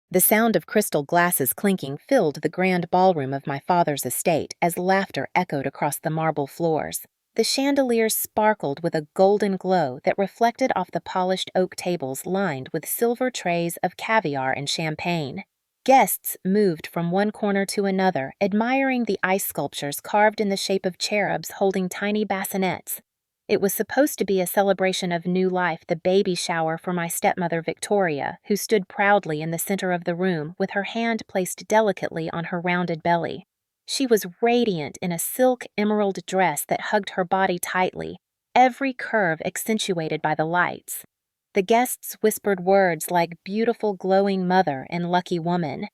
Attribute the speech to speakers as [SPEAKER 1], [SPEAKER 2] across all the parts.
[SPEAKER 1] The sound of crystal glasses clinking filled the grand ballroom of my father's estate as laughter echoed across the marble floors. The chandeliers sparkled with a golden glow that reflected off the polished oak tables lined with silver trays of caviar and champagne. Guests moved from one corner to another, admiring the ice sculptures carved in the shape of cherubs holding tiny bassinets. It was supposed to be a celebration of new life, the baby shower for my stepmother Victoria, who stood proudly in the center of the room with her hand placed delicately on her rounded belly. She was radiant in a silk emerald dress that hugged her body tightly, every curve accentuated by the lights. The guests whispered words like beautiful glowing mother and lucky woman.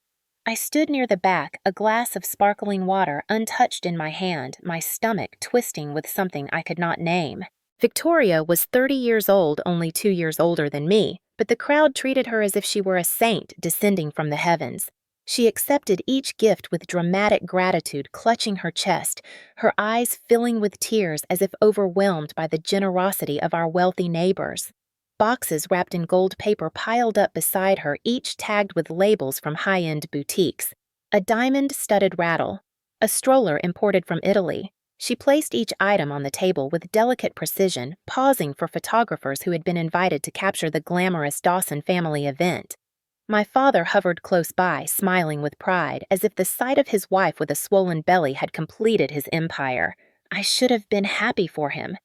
[SPEAKER 1] I stood near the back, a glass of sparkling water untouched in my hand, my stomach twisting with something I could not name. Victoria was 30 years old, only 2 years older than me, but the crowd treated her as if she were a saint descending from the heavens. She accepted each gift with dramatic gratitude, clutching her chest, her eyes filling with tears as if overwhelmed by the generosity of our wealthy neighbors. Boxes wrapped in gold paper piled up beside her, each tagged with labels from high-end boutiques. A diamond-studded rattle, a stroller imported from Italy. She placed each item on the table with delicate precision, pausing for photographers who had been invited to capture the glamorous Dawson family event. My father hovered close by, smiling with pride, as if the sight of his wife with a swollen belly had completed his empire. I should have been happy for him.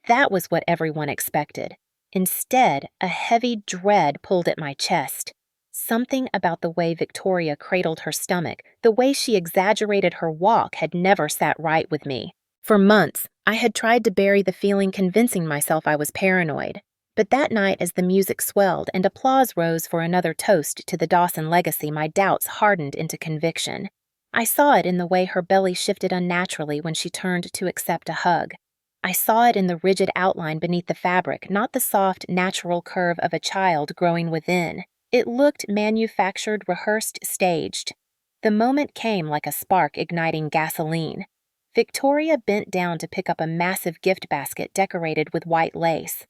[SPEAKER 1] That was what everyone expected. Instead, a heavy dread pulled at my chest. Something about the way Victoria cradled her stomach, the way she exaggerated her walk, had never sat right with me. For months, I had tried to bury the feeling, convincing myself I was paranoid. But that night, as the music swelled and applause rose for another toast to the Dawson legacy, my doubts hardened into conviction. I saw it in the way her belly shifted unnaturally when she turned to accept a hug. I saw it in the rigid outline beneath the fabric, not the soft, natural curve of a child growing within. It looked manufactured, rehearsed, staged. The moment came like a spark igniting gasoline. Victoria bent down to pick up a massive gift basket decorated with white lace.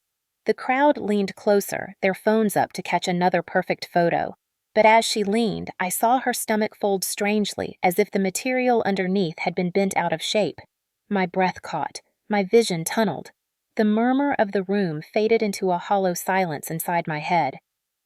[SPEAKER 1] The crowd leaned closer, their phones up to catch another perfect photo. But as she leaned, I saw her stomach fold strangely, as if the material underneath had been bent out of shape. My breath caught. My vision tunneled. The murmur of the room faded into a hollow silence inside my head.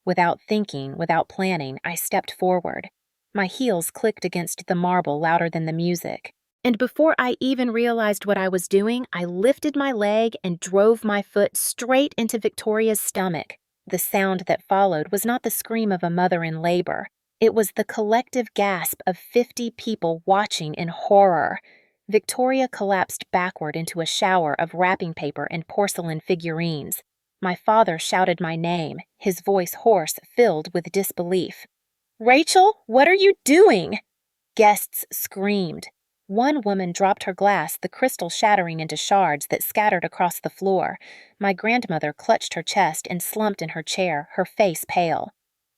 [SPEAKER 1] Without thinking, without planning, I stepped forward. My heels clicked against the marble louder than the music. And before I even realized what I was doing, I lifted my leg and drove my foot straight into Victoria's stomach. The sound that followed was not the scream of a mother in labor. It was the collective gasp of 50 people watching in horror. Victoria collapsed backward into a shower of wrapping paper and porcelain figurines. My father shouted my name, his voice hoarse, filled with disbelief. "Rachel, what are you doing?" Guests screamed. One woman dropped her glass, the crystal shattering into shards that scattered across the floor. My grandmother clutched her chest and slumped in her chair, her face pale.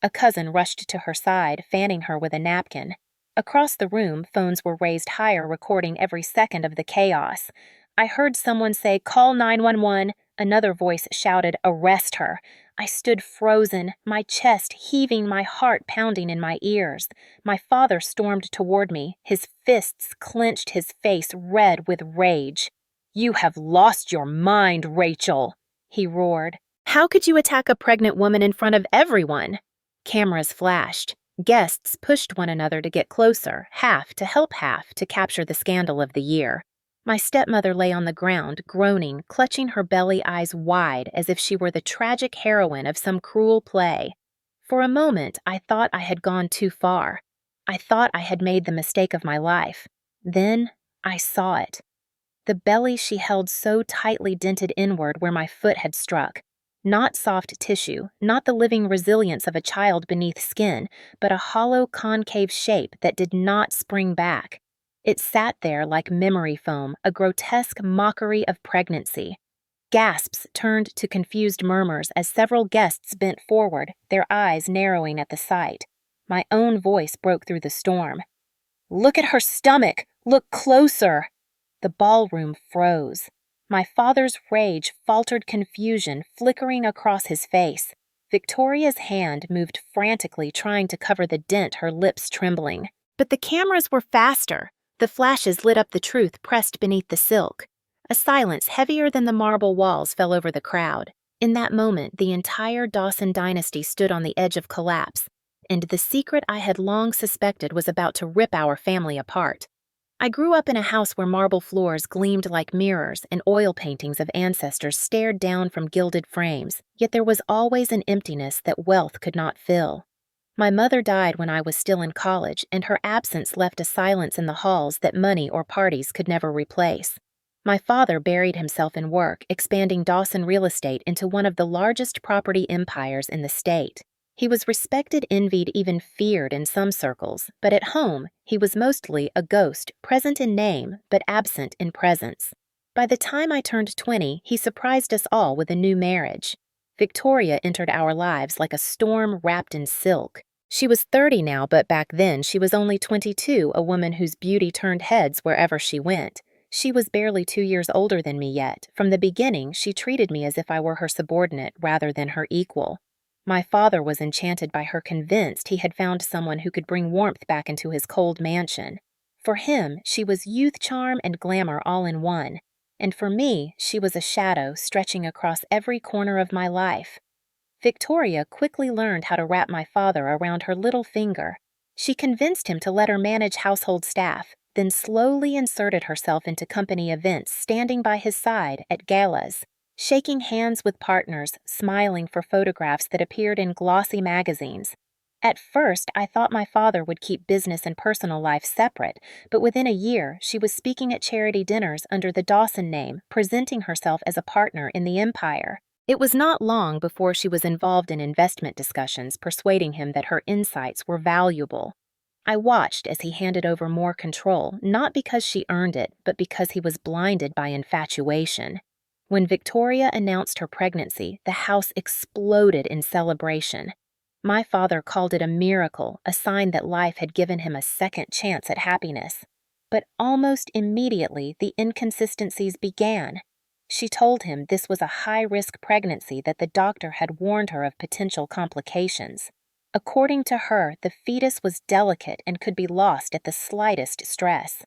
[SPEAKER 1] A cousin rushed to her side, fanning her with a napkin. Across the room, phones were raised higher, recording every second of the chaos. I heard someone say, "Call 911." Another voice shouted, "Arrest her." I stood frozen, my chest heaving, my heart pounding in my ears. My father stormed toward me, his fists clenched, his face red with rage. "You have lost your mind, Rachel," he roared. "How could you attack a pregnant woman in front of everyone?" Cameras flashed. Guests pushed one another to get closer, half to help half to capture the scandal of the year. My stepmother lay on the ground, groaning, clutching her belly, eyes wide, as if she were the tragic heroine of some cruel play. For a moment, I thought I had gone too far. I thought I had made the mistake of my life. Then I saw it. The belly she held so tightly dented inward where my foot had struck. Not soft tissue, not the living resilience of a child beneath skin, but a hollow concave shape that did not spring back. It sat there like memory foam, a grotesque mockery of pregnancy. Gasps turned to confused murmurs as several guests bent forward, their eyes narrowing at the sight. My own voice broke through the storm. "Look at her stomach! Look closer!" The ballroom froze. My father's rage faltered confusion flickering across his face. Victoria's hand moved frantically, trying to cover the dent, her lips trembling. But the cameras were faster. The flashes lit up the truth pressed beneath the silk. A silence heavier than the marble walls fell over the crowd. In that moment, the entire Dawson dynasty stood on the edge of collapse, and the secret I had long suspected was about to rip our family apart. I grew up in a house where marble floors gleamed like mirrors and oil paintings of ancestors stared down from gilded frames, yet there was always an emptiness that wealth could not fill. My mother died when I was still in college, and her absence left a silence in the halls that money or parties could never replace. My father buried himself in work, expanding Dawson real estate into one of the largest property empires in the state. He was respected, envied, even feared in some circles, but at home, he was mostly a ghost, present in name, but absent in presence. By the time I turned 20, he surprised us all with a new marriage. Victoria entered our lives like a storm wrapped in silk. She was 30 now, but back then she was only 22, a woman whose beauty turned heads wherever she went. She was barely 2 years older than me yet. From the beginning, she treated me as if I were her subordinate rather than her equal. My father was enchanted by her, convinced he had found someone who could bring warmth back into his cold mansion. For him, she was youth charm and glamour all in one. And for me, she was a shadow stretching across every corner of my life. Victoria quickly learned how to wrap my father around her little finger. She convinced him to let her manage household staff, then slowly inserted herself into company events, standing by his side at galas, shaking hands with partners, smiling for photographs that appeared in glossy magazines. At first, I thought my father would keep business and personal life separate, but within a year, she was speaking at charity dinners under the Dawson name, presenting herself as a partner in the empire. It was not long before she was involved in investment discussions, persuading him that her insights were valuable. I watched as he handed over more control, not because she earned it, but because he was blinded by infatuation. When Victoria announced her pregnancy, the house exploded in celebration. My father called it a miracle, a sign that life had given him a second chance at happiness. But almost immediately, the inconsistencies began. She told him this was a high-risk pregnancy, that the doctor had warned her of potential complications. According to her, the fetus was delicate and could be lost at the slightest stress.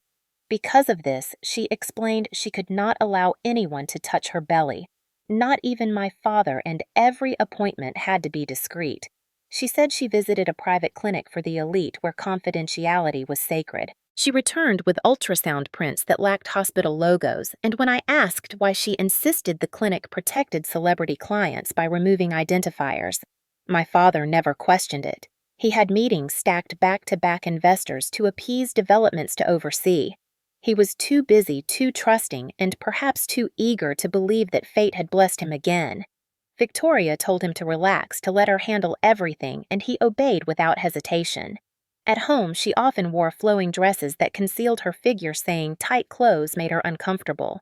[SPEAKER 1] Because of this, she explained she could not allow anyone to touch her belly, not even my father, and every appointment had to be discreet. She said she visited a private clinic for the elite where confidentiality was sacred. She returned with ultrasound prints that lacked hospital logos, and when I asked why she insisted the clinic protected celebrity clients by removing identifiers, my father never questioned it. He had meetings stacked back-to-back investors to appease developments to oversee. He was too busy, too trusting, and perhaps too eager to believe that fate had blessed him again. Victoria told him to relax, to let her handle everything, and he obeyed without hesitation. At home, she often wore flowing dresses that concealed her figure, saying tight clothes made her uncomfortable.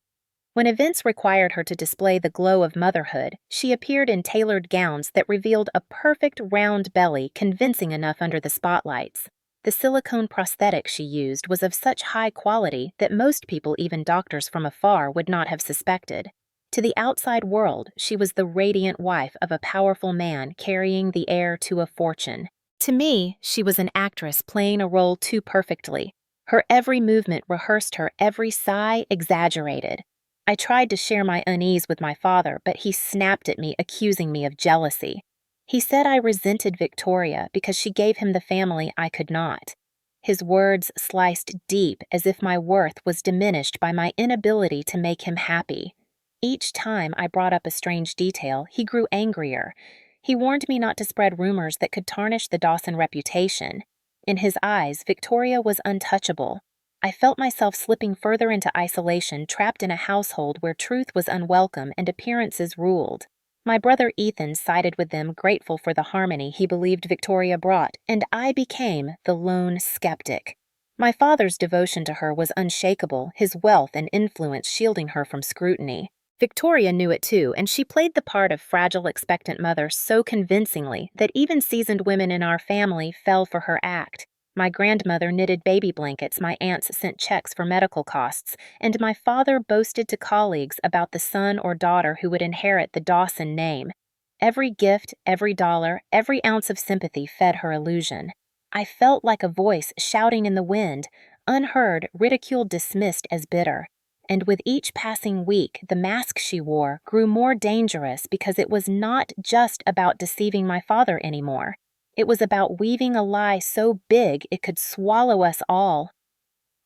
[SPEAKER 1] When events required her to display the glow of motherhood, she appeared in tailored gowns that revealed a perfect round belly, convincing enough under the spotlights. The silicone prosthetic she used was of such high quality that most people, even doctors from afar, would not have suspected. To the outside world, she was the radiant wife of a powerful man carrying the heir to a fortune. To me, she was an actress playing a role too perfectly. Her every movement rehearsed, her every sigh exaggerated. I tried to share my unease with my father, but he snapped at me, accusing me of jealousy. He said I resented Victoria because she gave him the family I could not. His words sliced deep, as if my worth was diminished by my inability to make him happy. Each time I brought up a strange detail, he grew angrier. He warned me not to spread rumors that could tarnish the Dawson reputation. In his eyes, Victoria was untouchable. I felt myself slipping further into isolation, trapped in a household where truth was unwelcome and appearances ruled. My brother Ethan sided with them, grateful for the harmony he believed Victoria brought, and I became the lone skeptic. My father's devotion to her was unshakable, his wealth and influence shielding her from scrutiny. Victoria knew it too, and she played the part of fragile, expectant mother so convincingly that even seasoned women in our family fell for her act. My grandmother knitted baby blankets, my aunts sent checks for medical costs, and my father boasted to colleagues about the son or daughter who would inherit the Dawson name. Every gift, every dollar, every ounce of sympathy fed her illusion. I felt like a voice shouting in the wind, unheard, ridiculed, dismissed as bitter. And with each passing week, the mask she wore grew more dangerous because it was not just about deceiving my father anymore. It was about weaving a lie so big it could swallow us all.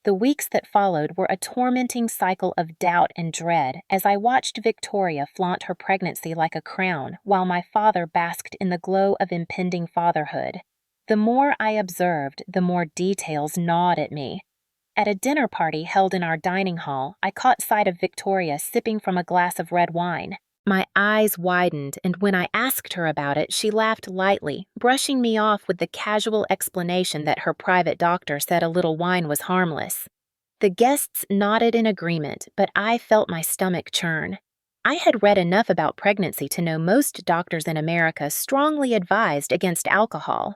[SPEAKER 1] The weeks that followed were a tormenting cycle of doubt and dread as I watched Victoria flaunt her pregnancy like a crown while my father basked in the glow of impending fatherhood. The more I observed, the more details gnawed at me. At a dinner party held in our dining hall, I caught sight of Victoria sipping from a glass of red wine. My eyes widened, and when I asked her about it, she laughed lightly, brushing me off with the casual explanation that her private doctor said a little wine was harmless. The guests nodded in agreement, but I felt my stomach churn. I had read enough about pregnancy to know most doctors in America strongly advised against alcohol.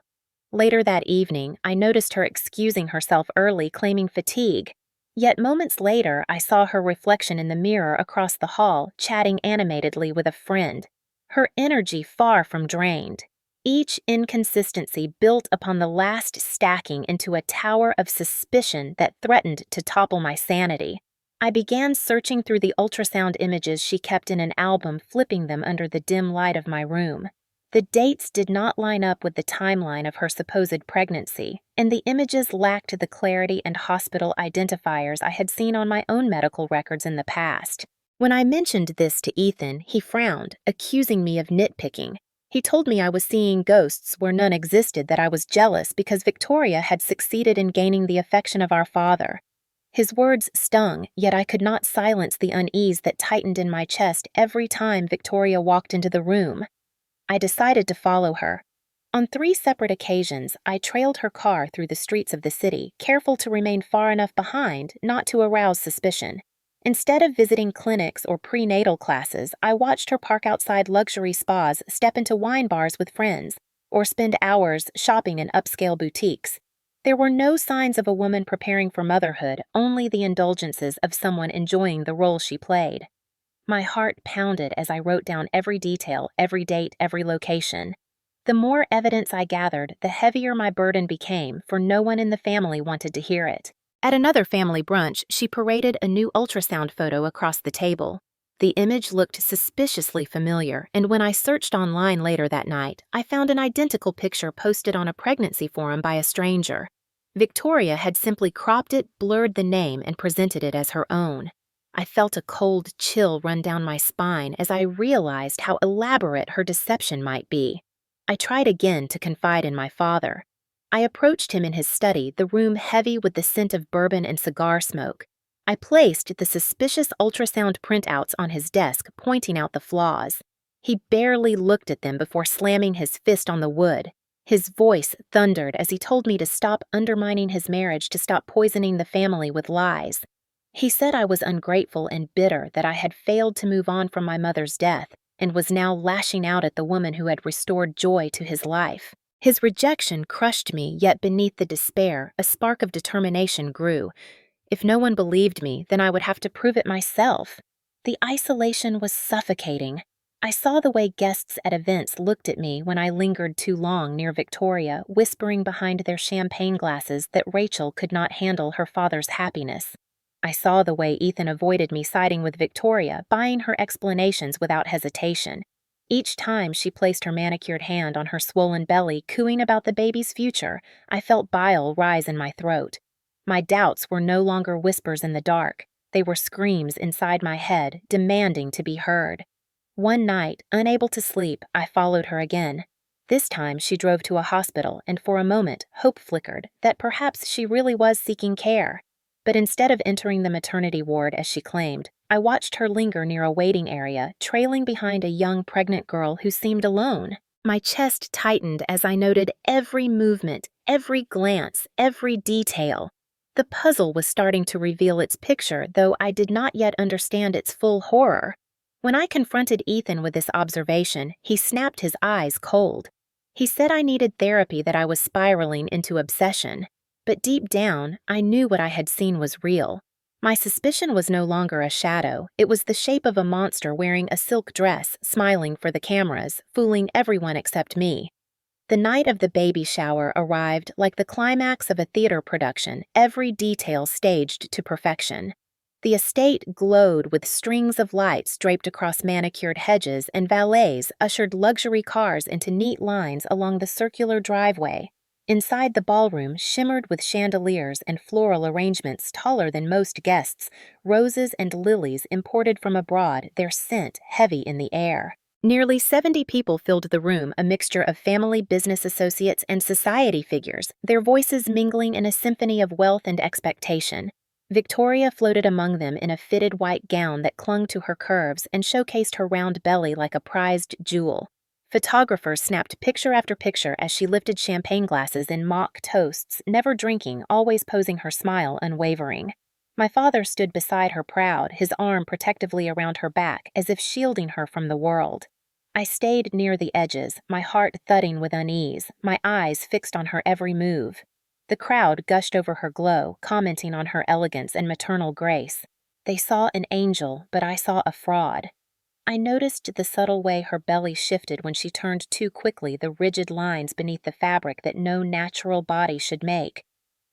[SPEAKER 1] Later that evening, I noticed her excusing herself early, claiming fatigue. Yet moments later, I saw her reflection in the mirror across the hall, chatting animatedly with a friend. Her energy far from drained. Each inconsistency built upon the last, stacking into a tower of suspicion that threatened to topple my sanity. I began searching through the ultrasound images she kept in an album, flipping them under the dim light of my room. The dates did not line up with the timeline of her supposed pregnancy, and the images lacked the clarity and hospital identifiers I had seen on my own medical records in the past. When I mentioned this to Ethan, he frowned, accusing me of nitpicking. He told me I was seeing ghosts where none existed, that I was jealous because Victoria had succeeded in gaining the affection of our father. His words stung, yet I could not silence the unease that tightened in my chest every time Victoria walked into the room. I decided to follow her. On 3 separate occasions, I trailed her car through the streets of the city, careful to remain far enough behind not to arouse suspicion. Instead of visiting clinics or prenatal classes, I watched her park outside luxury spas, step into wine bars with friends, or spend hours shopping in upscale boutiques. There were no signs of a woman preparing for motherhood, only the indulgences of someone enjoying the role she played. My heart pounded as I wrote down every detail, every date, every location. The more evidence I gathered, the heavier my burden became, for no one in the family wanted to hear it. At another family brunch, she paraded a new ultrasound photo across the table. The image looked suspiciously familiar, and when I searched online later that night, I found an identical picture posted on a pregnancy forum by a stranger. Victoria had simply cropped it, blurred the name, and presented it as her own. I felt a cold chill run down my spine as I realized how elaborate her deception might be. I tried again to confide in my father. I approached him in his study, the room heavy with the scent of bourbon and cigar smoke. I placed the suspicious ultrasound printouts on his desk, pointing out the flaws. He barely looked at them before slamming his fist on the wood. His voice thundered as he told me to stop undermining his marriage, to stop poisoning the family with lies. He said I was ungrateful and bitter, that I had failed to move on from my mother's death and was now lashing out at the woman who had restored joy to his life. His rejection crushed me, yet beneath the despair, a spark of determination grew. If no one believed me, then I would have to prove it myself. The isolation was suffocating. I saw the way guests at events looked at me when I lingered too long near Victoria, whispering behind their champagne glasses that Rachel could not handle her father's happiness. I saw the way Ethan avoided me siding with Victoria, buying her explanations without hesitation. Each time she placed her manicured hand on her swollen belly, cooing about the baby's future, I felt bile rise in my throat. My doubts were no longer whispers in the dark. They were screams inside my head, demanding to be heard. One night, unable to sleep, I followed her again. This time she drove to a hospital, and for a moment, hope flickered that perhaps she really was seeking care. But instead of entering the maternity ward as she claimed, I watched her linger near a waiting area, trailing behind a young pregnant girl who seemed alone. My chest tightened as I noted every movement, every glance, every detail. The puzzle was starting to reveal its picture, though I did not yet understand its full horror. When I confronted Ethan with this observation, he snapped his eyes cold. He said I needed therapy, that I was spiraling into obsession. But deep down, I knew what I had seen was real. My suspicion was no longer a shadow. It was the shape of a monster wearing a silk dress, smiling for the cameras, fooling everyone except me. The night of the baby shower arrived like the climax of a theater production, every detail staged to perfection. The estate glowed with strings of lights draped across manicured hedges, and valets ushered luxury cars into neat lines along the circular driveway. Inside the ballroom, shimmered with chandeliers and floral arrangements taller than most guests, roses and lilies imported from abroad, their scent heavy in the air. Nearly 70 people filled the room, a mixture of family, business associates, and society figures, their voices mingling in a symphony of wealth and expectation. Victoria floated among them in a fitted white gown that clung to her curves and showcased her round belly like a prized jewel. Photographers snapped picture after picture as she lifted champagne glasses in mock toasts, never drinking, always posing her smile unwavering. My father stood beside her proud, his arm protectively around her back, as if shielding her from the world. I stayed near the edges, my heart thudding with unease, my eyes fixed on her every move. The crowd gushed over her glow, commenting on her elegance and maternal grace. They saw an angel, but I saw a fraud. I noticed the subtle way her belly shifted when she turned too quickly, the rigid lines beneath the fabric that no natural body should make.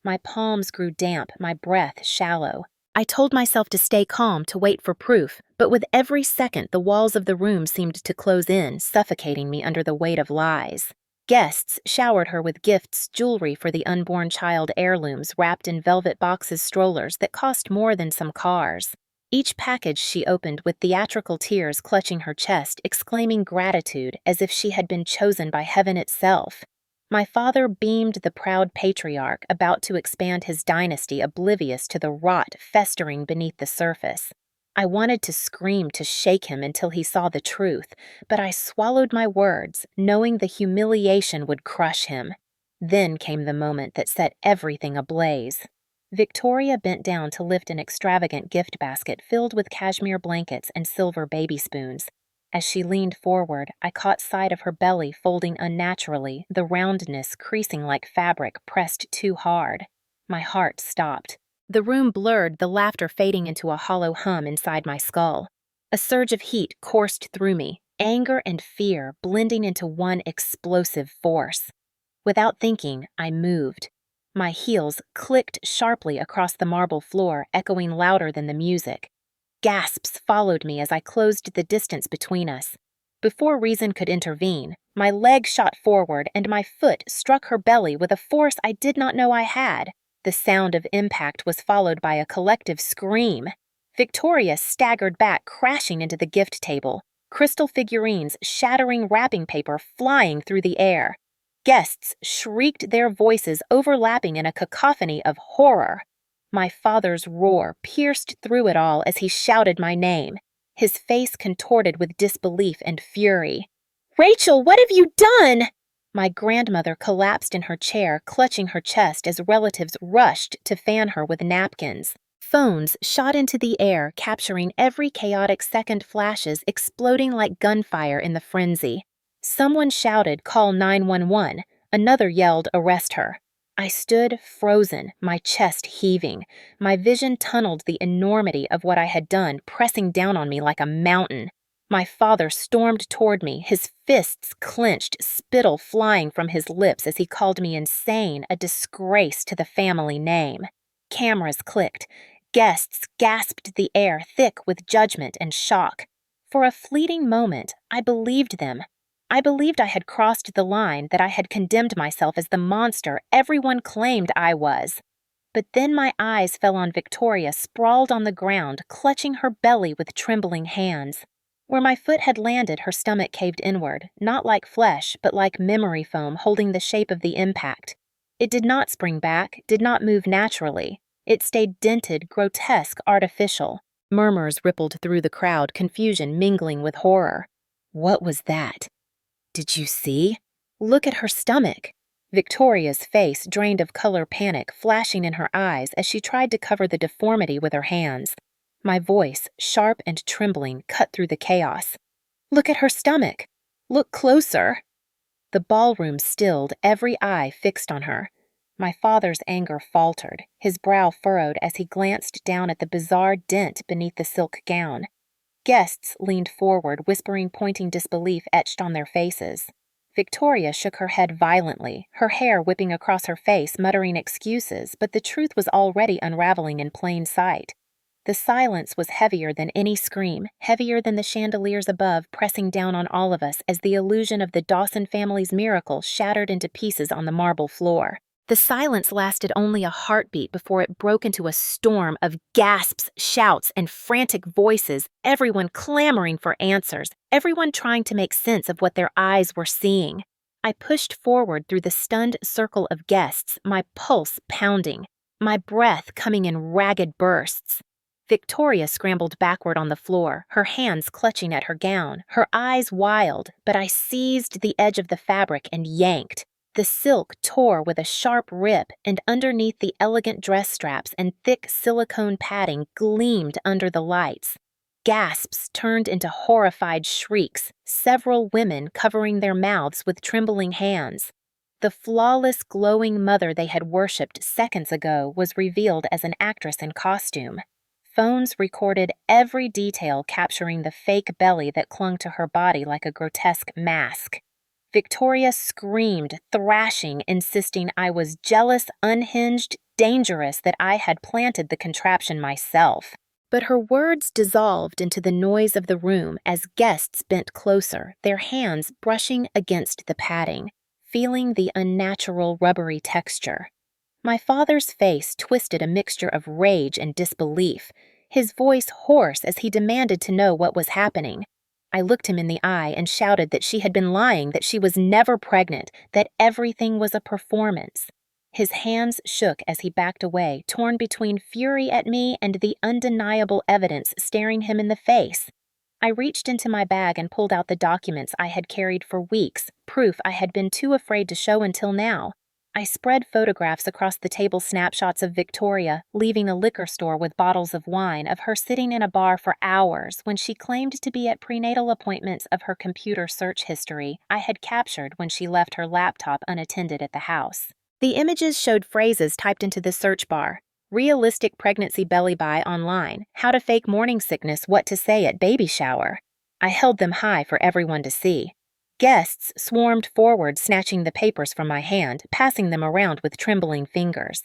[SPEAKER 1] My palms grew damp, my breath shallow. I told myself to stay calm, to wait for proof, but with every second the walls of the room seemed to close in, suffocating me under the weight of lies. Guests showered her with gifts, jewelry for the unborn child, heirlooms wrapped in velvet boxes, strollers that cost more than some cars. Each package she opened with theatrical tears clutching her chest, exclaiming gratitude as if she had been chosen by heaven itself. My father beamed the proud patriarch, about to expand his dynasty, oblivious to the rot festering beneath the surface. I wanted to scream, to shake him until he saw the truth, but I swallowed my words, knowing the humiliation would crush him. Then came the moment that set everything ablaze. Victoria bent down to lift an extravagant gift basket filled with cashmere blankets and silver baby spoons. As she leaned forward, I caught sight of her belly folding unnaturally, the roundness creasing like fabric pressed too hard. My heart stopped. The room blurred, the laughter fading into a hollow hum inside my skull. A surge of heat coursed through me, anger and fear blending into one explosive force. Without thinking, I moved. My heels clicked sharply across the marble floor, echoing louder than the music. Gasps followed me as I closed the distance between us. Before reason could intervene, my leg shot forward and my foot struck her belly with a force I did not know I had. The sound of impact was followed by a collective scream. Victoria staggered back, crashing into the gift table, crystal figurines shattering wrapping paper flying through the air. Guests shrieked, their voices overlapping in a cacophony of horror. My father's roar pierced through it all as he shouted my name, his face contorted with disbelief and fury. "Rachel, what have you done?" My grandmother collapsed in her chair, clutching her chest as relatives rushed to fan her with napkins. Phones shot into the air, capturing every chaotic second, flashes exploding like gunfire in the frenzy. Someone shouted, "Call 911." Another yelled, "Arrest her." I stood frozen, my chest heaving. My vision tunneled the enormity of what I had done, pressing down on me like a mountain. My father stormed toward me, his fists clenched, spittle flying from his lips as he called me insane, a disgrace to the family name. Cameras clicked. Guests gasped the air thick with judgment and shock. For a fleeting moment, I believed them. I believed I had crossed the line, that I had condemned myself as the monster everyone claimed I was. But then my eyes fell on Victoria sprawled on the ground, clutching her belly with trembling hands. Where my foot had landed, her stomach caved inward, not like flesh, but like memory foam holding the shape of the impact. It did not spring back, did not move naturally. It stayed dented, grotesque, artificial. Murmurs rippled through the crowd, confusion mingling with horror. What was that? "Did you see? Look at her stomach." Victoria's face, drained of color, panic flashing in her eyes as she tried to cover the deformity with her hands. My voice, sharp and trembling, cut through the chaos. "Look at her stomach. Look closer." The ballroom stilled, every eye fixed on her. My father's anger faltered, his brow furrowed as he glanced down at the bizarre dent beneath the silk gown. Guests leaned forward, whispering pointing disbelief etched on their faces. Victoria shook her head violently, her hair whipping across her face, muttering excuses, but the truth was already unraveling in plain sight. The silence was heavier than any scream, heavier than the chandeliers above pressing down on all of us as the illusion of the Dawson family's miracle shattered into pieces on the marble floor. The silence lasted only a heartbeat before it broke into a storm of gasps, shouts, and frantic voices, everyone clamoring for answers, everyone trying to make sense of what their eyes were seeing. I pushed forward through the stunned circle of guests, my pulse pounding, my breath coming in ragged bursts. Victoria scrambled backward on the floor, her hands clutching at her gown, her eyes wild, but I seized the edge of the fabric and yanked. The silk tore with a sharp rip, and underneath the elegant dress straps and thick silicone padding gleamed under the lights. Gasps turned into horrified shrieks, several women covering their mouths with trembling hands. The flawless, glowing mother they had worshipped seconds ago was revealed as an actress in costume. Phones recorded every detail, capturing the fake belly that clung to her body like a grotesque mask. Victoria screamed, thrashing, insisting I was jealous, unhinged, dangerous, that I had planted the contraption myself. But her words dissolved into the noise of the room as guests bent closer, their hands brushing against the padding, feeling the unnatural rubbery texture. My father's face twisted a mixture of rage and disbelief, his voice hoarse as he demanded to know what was happening. I looked him in the eye and shouted that she had been lying, that she was never pregnant, that everything was a performance. His hands shook as he backed away, torn between fury at me and the undeniable evidence staring him in the face. I reached into my bag and pulled out the documents I had carried for weeks, proof I had been too afraid to show until now. I spread photographs across the table, snapshots of Victoria leaving a liquor store with bottles of wine, of her sitting in a bar for hours when she claimed to be at prenatal appointments, of her computer search history I had captured when she left her laptop unattended at the house. The images showed phrases typed into the search bar: realistic pregnancy belly buy online, how to fake morning sickness, what to say at baby shower. I held them high for everyone to see. Guests swarmed forward, snatching the papers from my hand, passing them around with trembling fingers.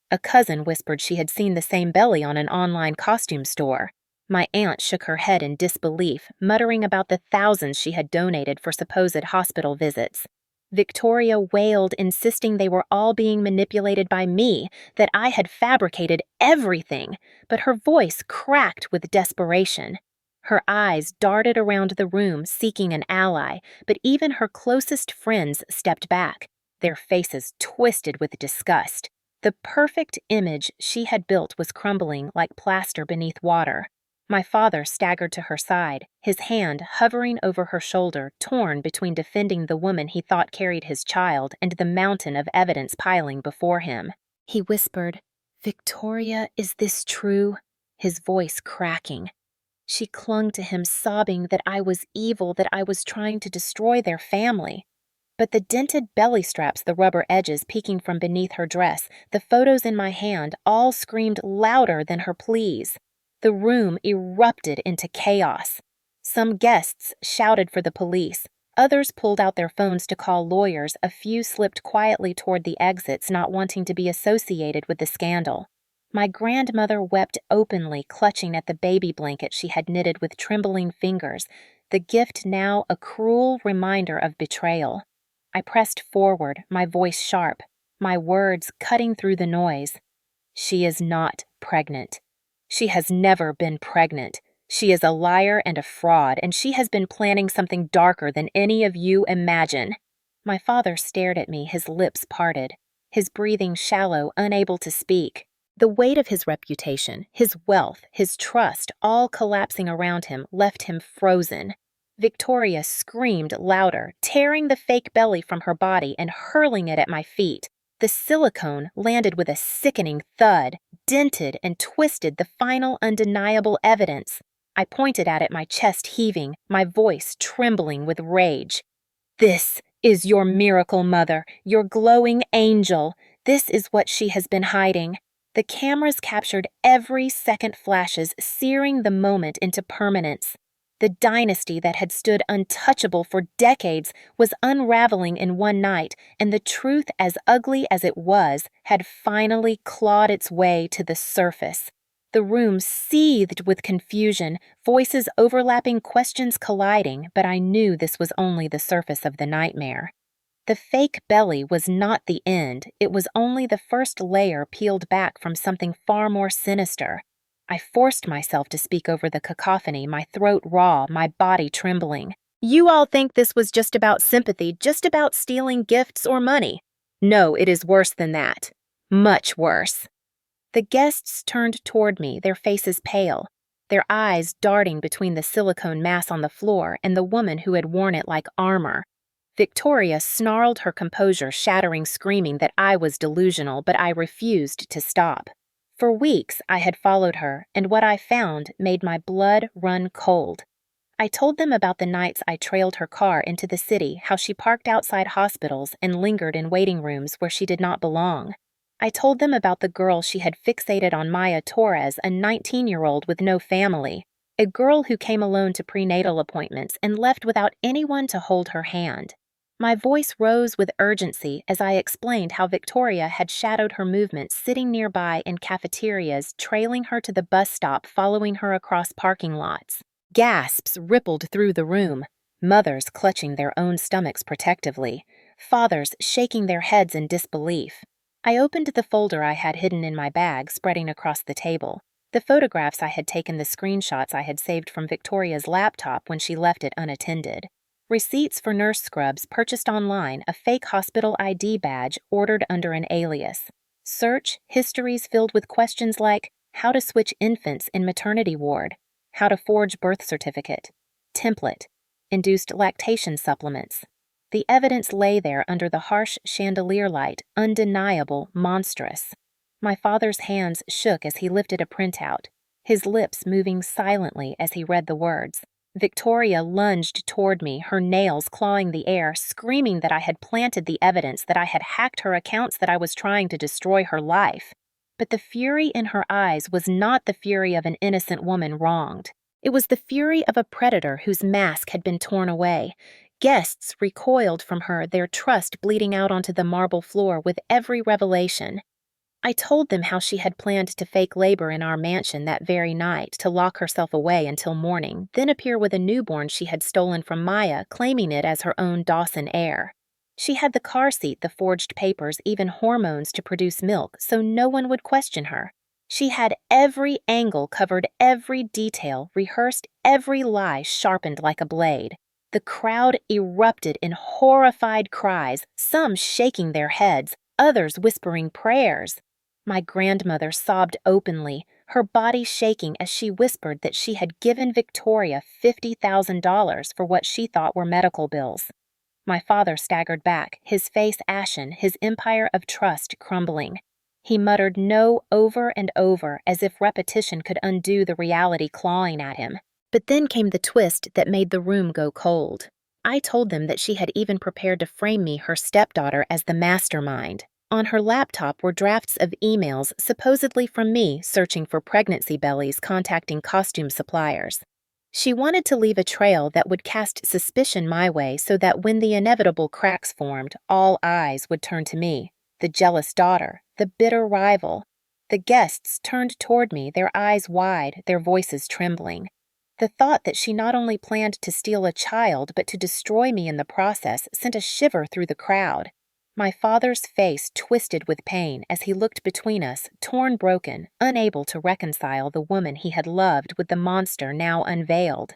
[SPEAKER 1] A cousin whispered she had seen the same belly on an online costume store. My aunt shook her head in disbelief, muttering about the thousands she had donated for supposed hospital visits. Victoria wailed, insisting they were all being manipulated by me, that I had fabricated everything, but her voice cracked with desperation. Her eyes darted around the room, seeking an ally, but even her closest friends stepped back, their faces twisted with disgust. The perfect image she had built was crumbling like plaster beneath water. My father staggered to her side, his hand hovering over her shoulder, torn between defending the woman he thought carried his child and the mountain of evidence piling before him. He whispered, "Victoria, is this true?" His voice cracking. She clung to him, sobbing that I was evil, that I was trying to destroy their family. But the dented belly straps, the rubber edges peeking from beneath her dress, the photos in my hand, all screamed louder than her pleas. The room erupted into chaos. Some guests shouted for the police. Others pulled out their phones to call lawyers. A few slipped quietly toward the exits, not wanting to be associated with the scandal. My grandmother wept openly, clutching at the baby blanket she had knitted with trembling fingers, the gift now a cruel reminder of betrayal. I pressed forward, my voice sharp, my words cutting through the noise. She is not pregnant. She has never been pregnant. She is a liar and a fraud, and she has been planning something darker than any of you imagine. My father stared at me, his lips parted, his breathing shallow, unable to speak. The weight of his reputation, his wealth, his trust, all collapsing around him, left him frozen. Victoria screamed louder, tearing the fake belly from her body and hurling it at my feet. The silicone landed with a sickening thud, dented and twisted the final undeniable evidence. I pointed at it, my chest heaving, my voice trembling with rage. "This is your miracle mother, your glowing angel. This is what she has been hiding. The cameras captured every second flashes, searing the moment into permanence. The dynasty that had stood untouchable for decades was unraveling in one night, and the truth, as ugly as it was, had finally clawed its way to the surface. The room seethed with confusion, voices overlapping, questions colliding, but I knew this was only the surface of the nightmare. The fake belly was not the end, it was only the first layer peeled back from something far more sinister. I forced myself to speak over the cacophony, my throat raw, my body trembling. You all think this was just about sympathy, just about stealing gifts or money. No, it is worse than that. Much worse. The guests turned toward me, their faces pale, their eyes darting between the silicone mass on the floor and the woman who had worn it like armor. Victoria snarled her composure, shattering, screaming that I was delusional, but I refused to stop. For weeks, I had followed her, and what I found made my blood run cold. I told them about the nights I trailed her car into the city, how she parked outside hospitals and lingered in waiting rooms where she did not belong. I told them about the girl she had fixated on, Maya Torres, a 19-year-old with no family, a girl who came alone to prenatal appointments and left without anyone to hold her hand. My voice rose with urgency as I explained how Victoria had shadowed her movements, sitting nearby in cafeterias, trailing her to the bus stop, following her across parking lots. Gasps rippled through the room, mothers clutching their own stomachs protectively, fathers shaking their heads in disbelief. I opened the folder I had hidden in my bag, spreading across the table. The photographs I had taken, the screenshots I had saved from Victoria's laptop when she left it unattended. Receipts for nurse scrubs purchased online, a fake hospital ID badge ordered under an alias. Search histories filled with questions like how to switch infants in maternity ward, how to forge birth certificate, template, induced lactation supplements. The evidence lay there under the harsh chandelier light, undeniable, monstrous. My father's hands shook as he lifted a printout, his lips moving silently as he read the words. Victoria lunged toward me, her nails clawing the air, screaming that I had planted the evidence, that I had hacked her accounts, that I was trying to destroy her life. But the fury in her eyes was not the fury of an innocent woman wronged. It was the fury of a predator whose mask had been torn away. Guests recoiled from her, their trust bleeding out onto the marble floor with every revelation. I told them how she had planned to fake labor in our mansion that very night, to lock herself away until morning, then appear with a newborn she had stolen from Maya, claiming it as her own Dawson heir. She had the car seat, the forged papers, even hormones to produce milk, so no one would question her. She had every angle covered, every detail rehearsed, every lie sharpened like a blade. The crowd erupted in horrified cries, some shaking their heads, others whispering prayers. My grandmother sobbed openly, her body shaking as she whispered that she had given Victoria $50,000 for what she thought were medical bills. My father staggered back, his face ashen, his empire of trust crumbling. He muttered no over and over, as if repetition could undo the reality clawing at him. But then came the twist that made the room go cold. I told them that she had even prepared to frame me, her stepdaughter, as the mastermind. On her laptop were drafts of emails supposedly from me searching for pregnancy bellies, contacting costume suppliers. She wanted to leave a trail that would cast suspicion my way so that when the inevitable cracks formed, all eyes would turn to me, the jealous daughter, the bitter rival. The guests turned toward me, their eyes wide, their voices trembling. The thought that she not only planned to steal a child but to destroy me in the process sent a shiver through the crowd. My father's face twisted with pain as he looked between us, torn, broken, unable to reconcile the woman he had loved with the monster now unveiled.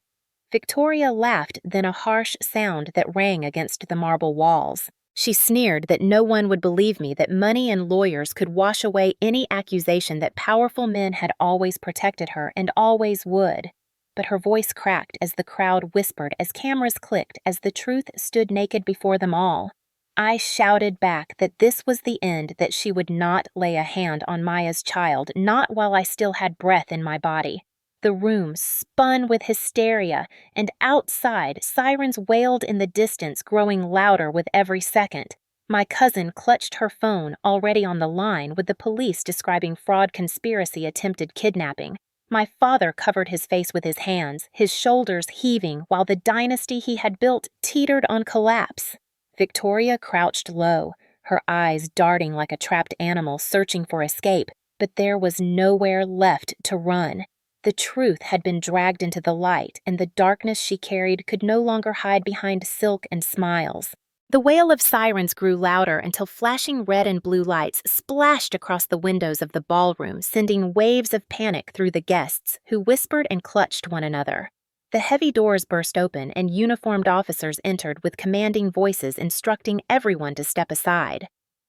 [SPEAKER 1] Victoria laughed, then a harsh sound that rang against the marble walls. She sneered that no one would believe me, that money and lawyers could wash away any accusation, that powerful men had always protected her and always would. But her voice cracked as the crowd whispered, as cameras clicked, as the truth stood naked before them all. I shouted back that this was the end, that she would not lay a hand on Maya's child, not while I still had breath in my body. The room spun with hysteria, and outside, sirens wailed in the distance, growing louder with every second. My cousin clutched her phone, already on the line, with the police describing fraud conspiracy attempted kidnapping. My father covered his face with his hands, his shoulders heaving, while the dynasty he had built teetered on collapse. Victoria crouched low, her eyes darting like a trapped animal searching for escape, but there was nowhere left to run. The truth had been dragged into the light, and the darkness she carried could no longer hide behind silk and smiles. The wail of sirens grew louder until flashing red and blue lights splashed across the windows of the ballroom, sending waves of panic through the guests, who whispered and clutched one another. The heavy doors burst open, and uniformed officers entered with commanding voices instructing everyone to step aside.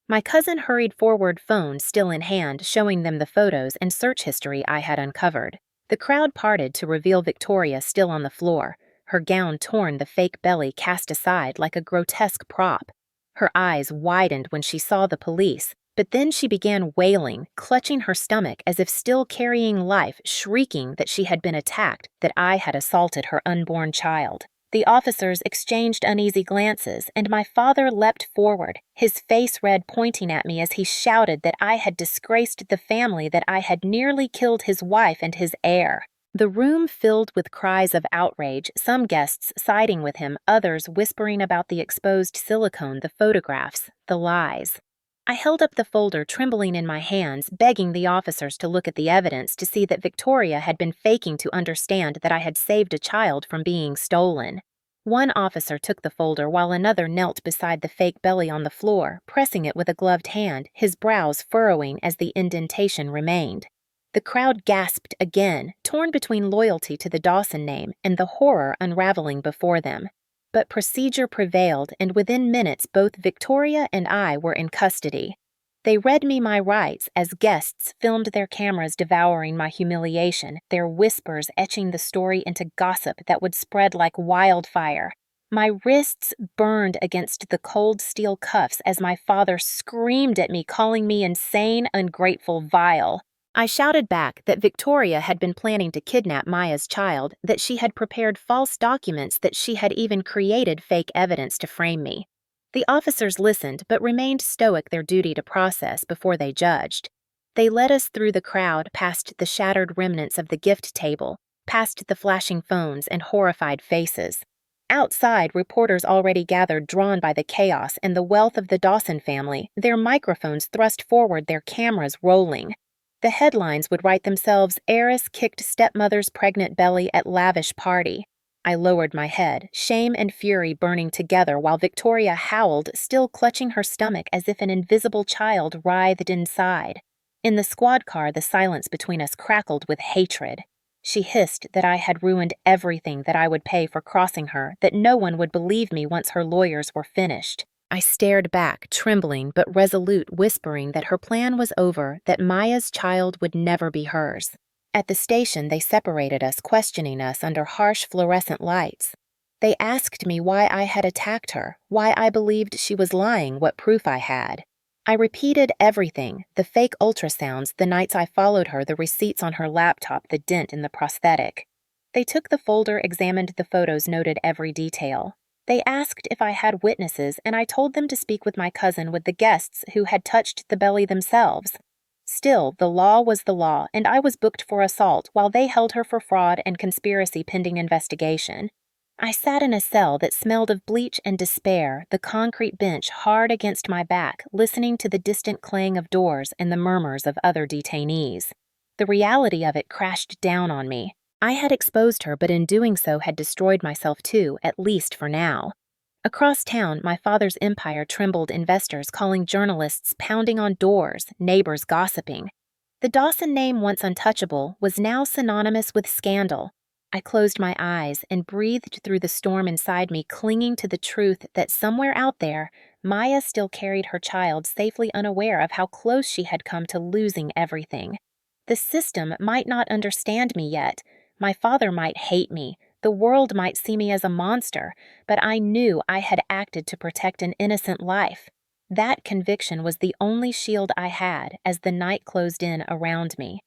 [SPEAKER 1] My cousin hurried forward, phone still in hand, showing them the photos and search history I had uncovered. The crowd parted to reveal Victoria still on the floor, her gown torn, the fake belly cast aside like a grotesque prop. Her eyes widened when she saw the police, but then she began wailing, clutching her stomach as if still carrying life, shrieking that she had been attacked, that I had assaulted her unborn child. The officers exchanged uneasy glances, and my father leapt forward, his face red, pointing at me as he shouted that I had disgraced the family, that I had nearly killed his wife and his heir. The room filled with cries of outrage, some guests siding with him, others whispering about the exposed silicone, the photographs, the lies. I held up the folder, trembling in my hands, begging the officers to look at the evidence to see that Victoria had been faking to understand that I had saved a child from being stolen. One officer took the folder while another knelt beside the fake belly on the floor, pressing it with a gloved hand, his brows furrowing as the indentation remained. The crowd gasped again, torn between loyalty to the Dawson name and the horror unraveling before them. But procedure prevailed, and within minutes both Victoria and I were in custody. They read me my rights as guests filmed their cameras devouring my humiliation, their whispers etching the story into gossip that would spread like wildfire. My wrists burned against the cold steel cuffs as my father screamed at me, calling me insane, ungrateful, vile. I shouted back that Victoria had been planning to kidnap Maya's child, that she had prepared false documents, that she had even created fake evidence to frame me. The officers listened but remained stoic, their duty to process before they judged. They led us through the crowd, past the shattered remnants of the gift table, past the flashing phones and horrified faces. Outside, reporters already gathered, drawn by the chaos and the wealth of the Dawson family, their microphones thrust forward, their cameras rolling. The headlines would write themselves, "Heiress kicked stepmother's pregnant belly at lavish party." I lowered my head, shame and fury burning together while Victoria howled, still clutching her stomach as if an invisible child writhed inside. In the squad car, the silence between us crackled with hatred. She hissed that I had ruined everything, that I would pay for crossing her, that no one would believe me once her lawyers were finished. I stared back, trembling but resolute, whispering that her plan was over, that Maya's child would never be hers. At the station, they separated us, questioning us under harsh fluorescent lights. They asked me why I had attacked her, why I believed she was lying, what proof I had. I repeated everything, the fake ultrasounds, the nights I followed her, the receipts on her laptop, the dent in the prosthetic. They took the folder, examined the photos, noted every detail. They asked if I had witnesses, and I told them to speak with my cousin, with the guests who had touched the belly themselves. Still, the law was the law, and I was booked for assault while they held her for fraud and conspiracy pending investigation. I sat in a cell that smelled of bleach and despair, the concrete bench hard against my back, listening to the distant clang of doors and the murmurs of other detainees. The reality of it crashed down on me. I had exposed her, but in doing so had destroyed myself too, at least for now. Across town, my father's empire trembled, investors calling, journalists pounding on doors, neighbors gossiping. The Dawson name, once untouchable, was now synonymous with scandal. I closed my eyes and breathed through the storm inside me, clinging to the truth that somewhere out there, Maya still carried her child, safely unaware of how close she had come to losing everything. The system might not understand me yet. My father might hate me. The world might see me as a monster, but I knew I had acted to protect an innocent life. That conviction was the only shield I had as the night closed in around me.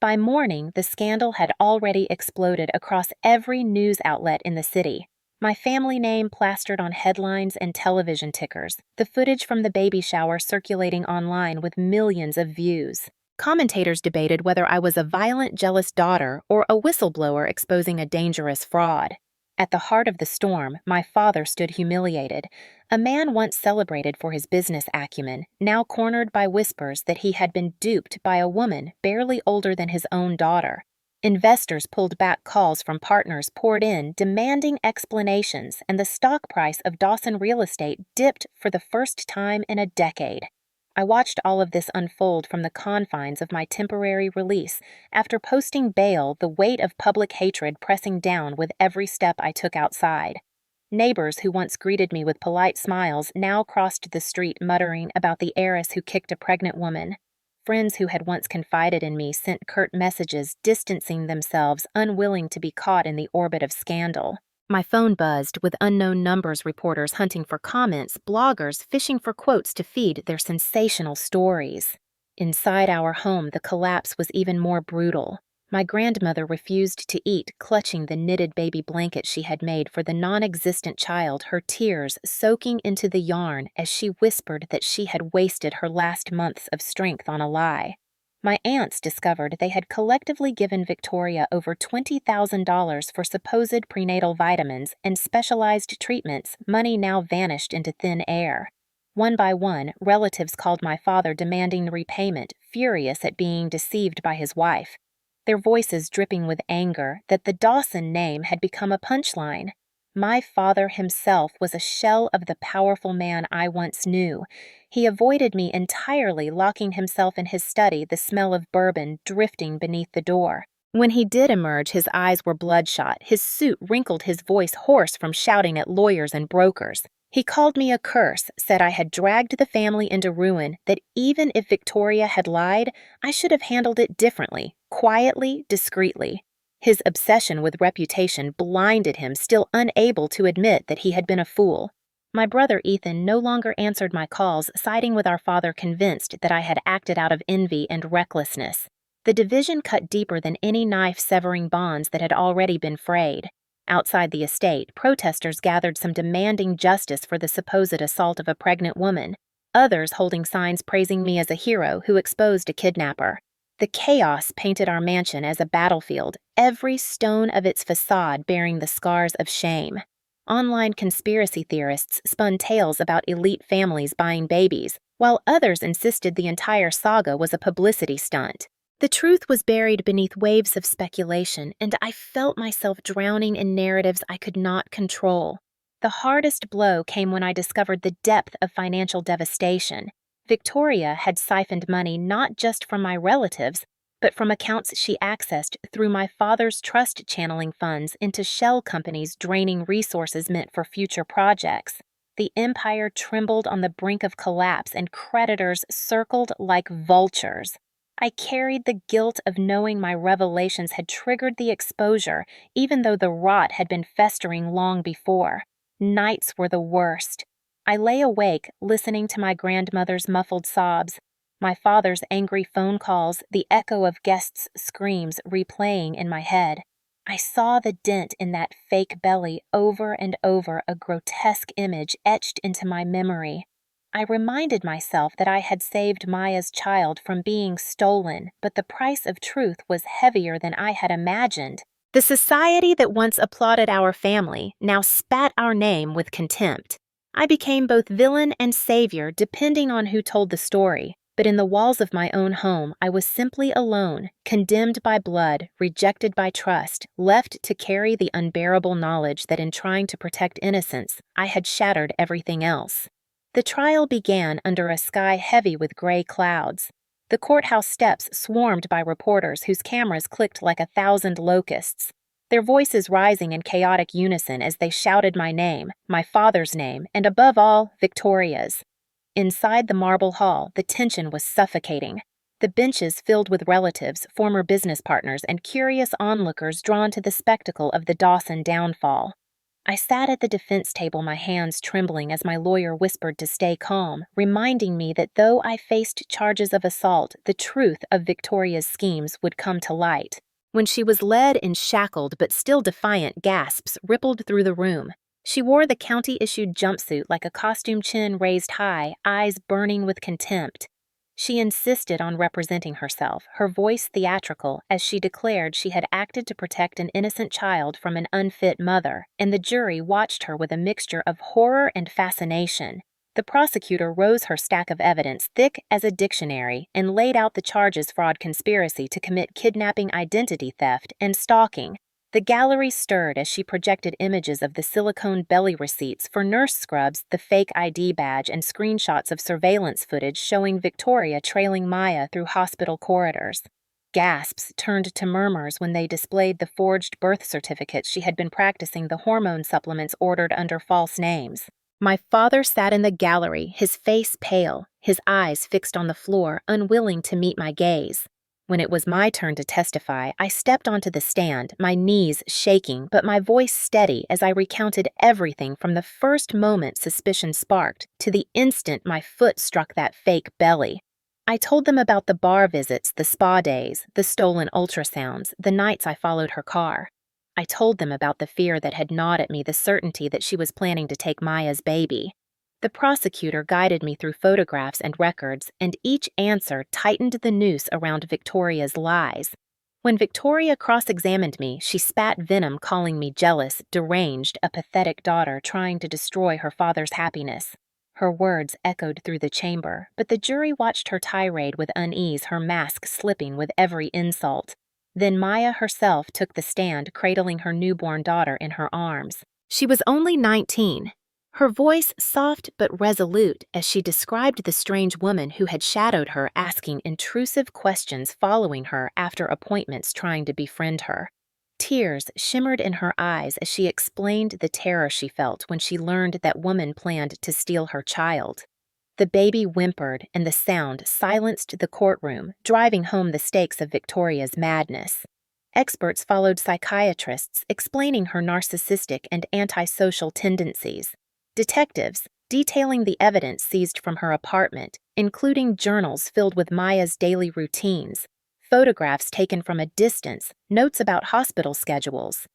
[SPEAKER 1] By morning, the scandal had already exploded across every news outlet in the city. My family name plastered on headlines and television tickers, the footage from the baby shower circulating online with millions of views. Commentators debated whether I was a violent, jealous daughter or a whistleblower exposing a dangerous fraud. At the heart of the storm, my father stood humiliated, a man once celebrated for his business acumen, now cornered by whispers that he had been duped by a woman barely older than his own daughter. Investors pulled back calls from partners poured in, demanding explanations, and the stock price of Dawson Real Estate dipped for the first time in a decade. I watched all of this unfold from the confines of my temporary release, after posting bail, the weight of public hatred pressing down with every step I took outside. Neighbors who once greeted me with polite smiles now crossed the street muttering about the heiress who kicked a pregnant woman. Friends who had once confided in me sent curt messages distancing themselves, unwilling to be caught in the orbit of scandal. My phone buzzed with unknown numbers, reporters hunting for comments, bloggers fishing for quotes to feed their sensational stories. Inside our home, the collapse was even more brutal. My grandmother refused to eat, clutching the knitted baby blanket she had made for the non-existent child, her tears soaking into the yarn as she whispered that she had wasted her last months of strength on a lie. My aunts discovered they had collectively given Victoria over $20,000 for supposed prenatal vitamins and specialized treatments. Money now vanished into thin air. One by one, relatives called my father demanding repayment, furious at being deceived by his wife, their voices dripping with anger that the Dawson name had become a punchline. My father himself was a shell of the powerful man I once knew. He avoided me entirely, locking himself in his study, the smell of bourbon drifting beneath the door. When he did emerge, his eyes were bloodshot, his suit wrinkled, his voice hoarse from shouting at lawyers and brokers. He called me a curse, said I had dragged the family into ruin, that even if Victoria had lied, I should have handled it differently, quietly, discreetly. His obsession with reputation blinded him, still unable to admit that he had been a fool. My brother Ethan no longer answered my calls, siding with our father, convinced that I had acted out of envy and recklessness. The division cut deeper than any knife severing bonds that had already been frayed. Outside the estate, protesters gathered, some demanding justice for the supposed assault of a pregnant woman, others holding signs praising me as a hero who exposed a kidnapper. The chaos painted our mansion as a battlefield, every stone of its facade bearing the scars of shame. Online conspiracy theorists spun tales about elite families buying babies, while others insisted the entire saga was a publicity stunt. The truth was buried beneath waves of speculation, and I felt myself drowning in narratives I could not control. The hardest blow came when I discovered the depth of financial devastation. Victoria had siphoned money not just from my relatives, but from accounts she accessed through my father's trust, channeling funds into shell companies, draining resources meant for future projects. The empire trembled on the brink of collapse, and creditors circled like vultures. I carried the guilt of knowing my revelations had triggered the exposure, even though the rot had been festering long before. Nights were the worst. I lay awake, listening to my grandmother's muffled sobs, my father's angry phone calls, the echo of guests' screams replaying in my head. I saw the dent in that fake belly over and over, a grotesque image etched into my memory. I reminded myself that I had saved Maya's child from being stolen, but the price of truth was heavier than I had imagined. The society that once applauded our family now spat our name with contempt. I became both villain and savior depending on who told the story, but in the walls of my own home I was simply alone, condemned by blood, rejected by trust, left to carry the unbearable knowledge that in trying to protect innocence, I had shattered everything else. The trial began under a sky heavy with gray clouds. The courthouse steps swarmed by reporters whose cameras clicked like 1,000 locusts, their voices rising in chaotic unison as they shouted my name, my father's name, and above all, Victoria's. Inside the marble hall, the tension was suffocating. The benches filled with relatives, former business partners, and curious onlookers drawn to the spectacle of the Dawson downfall. I sat at the defense table, my hands trembling as my lawyer whispered to stay calm, reminding me that though I faced charges of assault, the truth of Victoria's schemes would come to light. When she was led in shackled but still defiant, gasps rippled through the room. She wore the county-issued jumpsuit like a costume, chin raised high, eyes burning with contempt. She insisted on representing herself, her voice theatrical, as she declared she had acted to protect an innocent child from an unfit mother, and the jury watched her with a mixture of horror and fascination. The prosecutor rose her stack of evidence thick as a dictionary and laid out the charges: fraud, conspiracy to commit kidnapping, identity theft, and stalking. The gallery stirred as she projected images of the silicone belly receipts for nurse scrubs, the fake ID badge, and screenshots of surveillance footage showing Victoria trailing Maya through hospital corridors. Gasps turned to murmurs when they displayed the forged birth certificates she had been practicing the hormone supplements ordered under false names. My father sat in the gallery, his face pale, his eyes fixed on the floor, unwilling to meet my gaze. When it was my turn to testify, I stepped onto the stand, my knees shaking, but my voice steady as I recounted everything from the first moment suspicion sparked to the instant my foot struck that fake belly. I told them about the bar visits, the spa days, the stolen ultrasounds, the nights I followed her car. I told them about the fear that had gnawed at me, the certainty that she was planning to take Maya's baby. The prosecutor guided me through photographs and records, and each answer tightened the noose around Victoria's lies. When Victoria cross-examined me, she spat venom, calling me jealous, deranged, a pathetic daughter trying to destroy her father's happiness. Her words echoed through the chamber, but the jury watched her tirade with unease, her mask slipping with every insult. Then Maya herself took the stand, cradling her newborn daughter in her arms. She was only 19. Her voice soft but resolute as she described the strange woman who had shadowed her, asking intrusive questions, following her after appointments, trying to befriend her. Tears shimmered in her eyes as she explained the terror she felt when she learned that woman planned to steal her child. The baby whimpered, and the sound silenced the courtroom, driving home the stakes of Victoria's madness. Experts followed psychiatrists, explaining her narcissistic and antisocial tendencies. Detectives, detailing the evidence seized from her apartment, including journals filled with Maya's daily routines, photographs taken from a distance, notes about hospital schedules.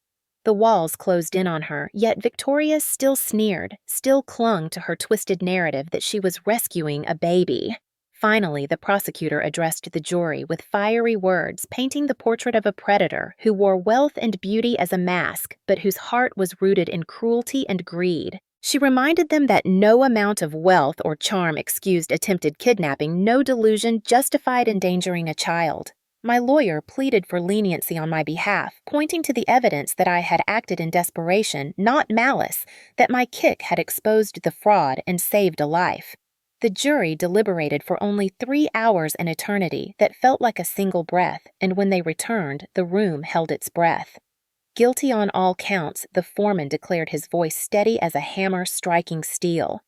[SPEAKER 1] The walls closed in on her, yet Victoria still sneered, still clung to her twisted narrative that she was rescuing a baby. Finally, the prosecutor addressed the jury with fiery words, painting the portrait of a predator who wore wealth and beauty as a mask, but whose heart was rooted in cruelty and greed. She reminded them that no amount of wealth or charm excused attempted kidnapping, no delusion justified endangering a child. My lawyer pleaded for leniency on my behalf, pointing to the evidence that I had acted in desperation, not malice, that my kick had exposed the fraud and saved a life. The jury deliberated for only 3 hours, an eternity that felt like a single breath, and when they returned, the room held its breath. Guilty on all counts, the foreman declared, his voice steady as a hammer striking steel.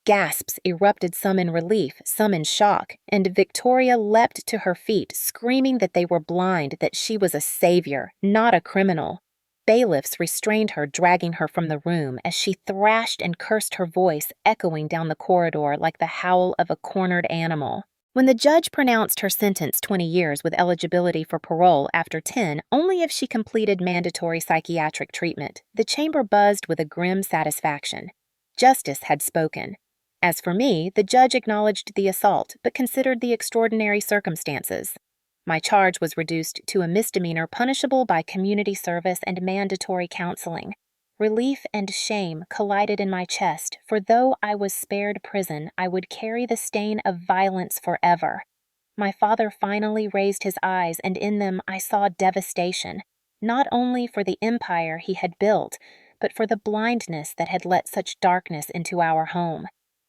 [SPEAKER 1] Gasps erupted, some in relief, some in shock, and Victoria leapt to her feet, screaming that they were blind, that she was a savior, not a criminal. Bailiffs restrained her, dragging her from the room as she thrashed and cursed, her voice echoing down the corridor like the howl of a cornered animal. When the judge pronounced her sentence 20 years with eligibility for parole after 10 only if she completed mandatory psychiatric treatment, the chamber buzzed with a grim satisfaction. Justice had spoken. As for me, the judge acknowledged the assault but considered the extraordinary circumstances. My charge was reduced to a misdemeanor punishable by community service and mandatory counseling. Relief and shame collided in my chest, for though I was spared prison, I would carry the stain of violence forever. My father finally raised his eyes, and in them I saw devastation, not only for the empire he had built, but for the blindness that had let such darkness into our home.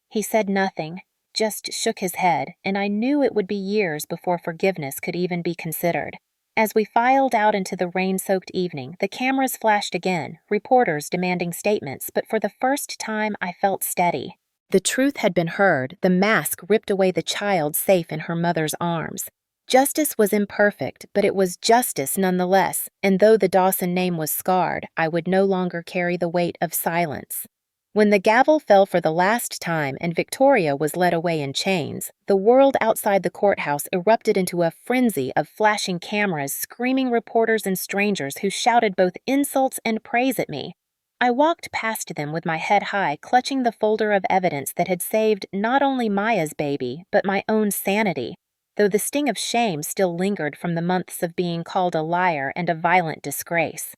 [SPEAKER 1] He said nothing, just shook his head, and I knew it would be years before forgiveness could even be considered. As we filed out into the rain-soaked evening, the cameras flashed again, reporters demanding statements, but for the first time I felt steady. The truth had been heard, the mask ripped away, the child safe in her mother's arms. Justice was imperfect, but it was justice nonetheless, and though the Dawson name was scarred, I would no longer carry the weight of silence. When the gavel fell for the last time and Victoria was led away in chains, the world outside the courthouse erupted into a frenzy of flashing cameras, screaming reporters, and strangers who shouted both insults and praise at me. I walked past them with my head high, clutching the folder of evidence that had saved not only Maya's baby, but my own sanity, though the sting of shame still lingered from the months of being called a liar and a violent disgrace.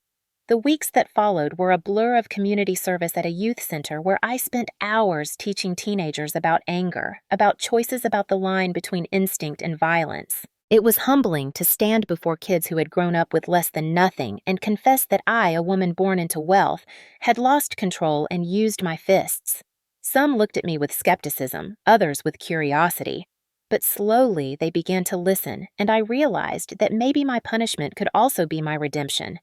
[SPEAKER 1] The weeks that followed were a blur of community service at a youth center where I spent hours teaching teenagers about anger, about choices about the line between instinct and violence. It was humbling to stand before kids who had grown up with less than nothing and confess that I, a woman born into wealth, had lost control and used my fists. Some looked at me with skepticism, others with curiosity. But slowly they began to listen, and I realized that maybe my punishment could also be my redemption.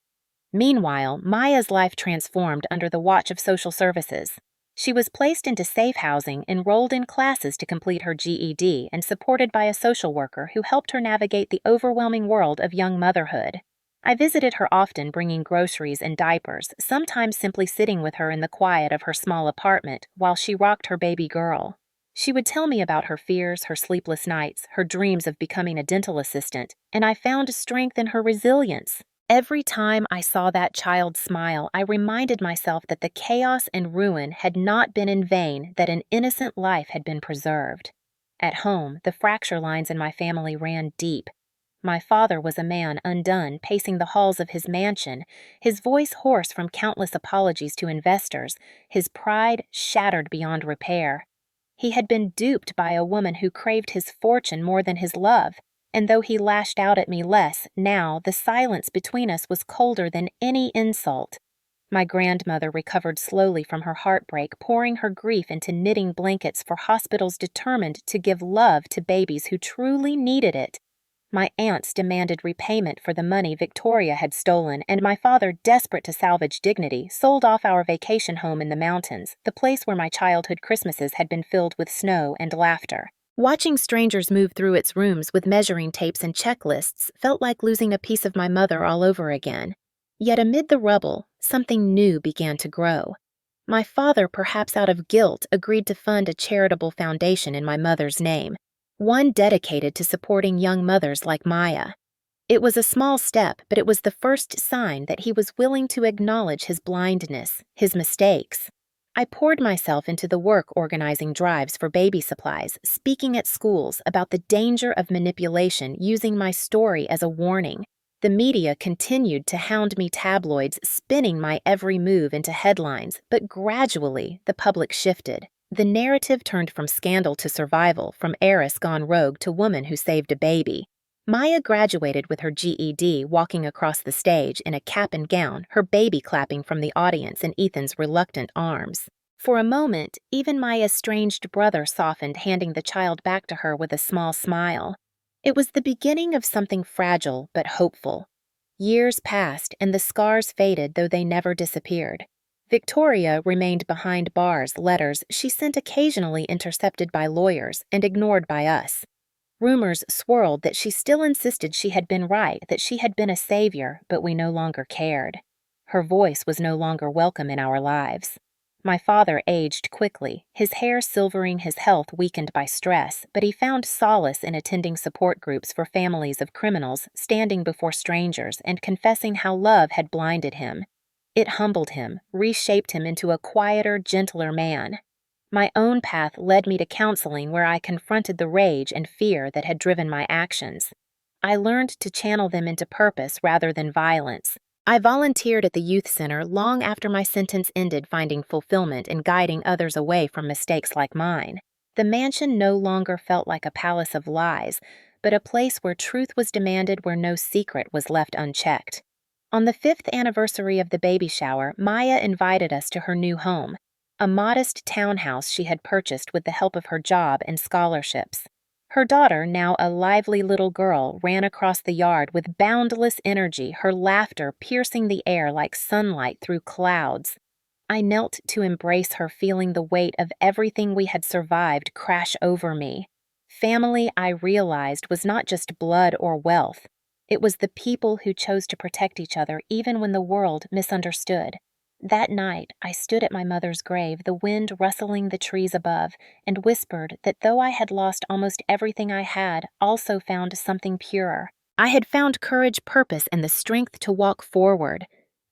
[SPEAKER 1] Meanwhile, Maya's life transformed under the watch of social services. She was placed into safe housing, enrolled in classes to complete her GED, and supported by a social worker who helped her navigate the overwhelming world of young motherhood. I visited her often, bringing groceries and diapers, sometimes simply sitting with her in the quiet of her small apartment while she rocked her baby girl. She would tell me about her fears, her sleepless nights, her dreams of becoming a dental assistant, and I found strength in her resilience. Every time I saw that child smile, I reminded myself that the chaos and ruin had not been in vain, that an innocent life had been preserved. At home, the fracture lines in my family ran deep. My father was a man undone, pacing the halls of his mansion, his voice hoarse from countless apologies to investors, his pride shattered beyond repair. He had been duped by a woman who craved his fortune more than his love. And though he lashed out at me less, now the silence between us was colder than any insult. My grandmother recovered slowly from her heartbreak, pouring her grief into knitting blankets for hospitals determined to give love to babies who truly needed it. My aunts demanded repayment for the money Victoria had stolen, and my father, desperate to salvage dignity, sold off our vacation home in the mountains, the place where my childhood Christmases had been filled with snow and laughter. Watching strangers move through its rooms with measuring tapes and checklists felt like losing a piece of my mother all over again. Yet amid the rubble, something new began to grow. My father, perhaps out of guilt, agreed to fund a charitable foundation in my mother's name, one dedicated to supporting young mothers like Maya. It was a small step, but it was the first sign that he was willing to acknowledge his blindness, his mistakes. I poured myself into the work organizing drives for baby supplies, speaking at schools about the danger of manipulation, using my story as a warning. The media continued to hound me tabloids, spinning my every move into headlines, but gradually the public shifted. The narrative turned from scandal to survival, from heiress gone rogue to woman who saved a baby. Maya graduated with her GED, walking across the stage in a cap and gown, her baby clapping from the audience in Ethan's reluctant arms. For a moment, even my estranged brother softened, handing the child back to her with a small smile. It was the beginning of something fragile but hopeful. Years passed, and the scars faded, though they never disappeared. Victoria remained behind bars, letters she sent occasionally intercepted by lawyers and ignored by us. Rumors swirled that she still insisted she had been right, that she had been a savior, but we no longer cared. Her voice was no longer welcome in our lives. My father aged quickly, his hair silvering, his health weakened by stress, but he found solace in attending support groups for families of criminals, standing before strangers, and confessing how love had blinded him. It humbled him, reshaped him into a quieter, gentler man. My own path led me to counseling, where I confronted the rage and fear that had driven my actions. I learned to channel them into purpose rather than violence. I volunteered at the youth center long after my sentence ended, finding fulfillment in guiding others away from mistakes like mine. The mansion no longer felt like a palace of lies, but a place where truth was demanded, where no secret was left unchecked. On the 5th anniversary of the baby shower, Maya invited us to her new home, a modest townhouse she had purchased with the help of her job and scholarships. Her daughter, now a lively little girl, ran across the yard with boundless energy, her laughter piercing the air like sunlight through clouds. I knelt to embrace her, feeling the weight of everything we had survived crash over me. Family, I realized, was not just blood or wealth. It was the people who chose to protect each other even when the world misunderstood. That night, I stood at my mother's grave, the wind rustling the trees above, and whispered that though I had lost almost everything I had, also found something purer. I had found courage, purpose, and the strength to walk forward.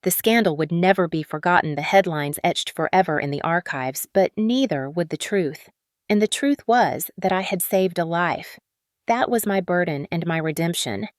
[SPEAKER 1] The scandal would never be forgotten, the headlines etched forever in the archives, but neither would the truth. And the truth was that I had saved a life. That was my burden and my redemption.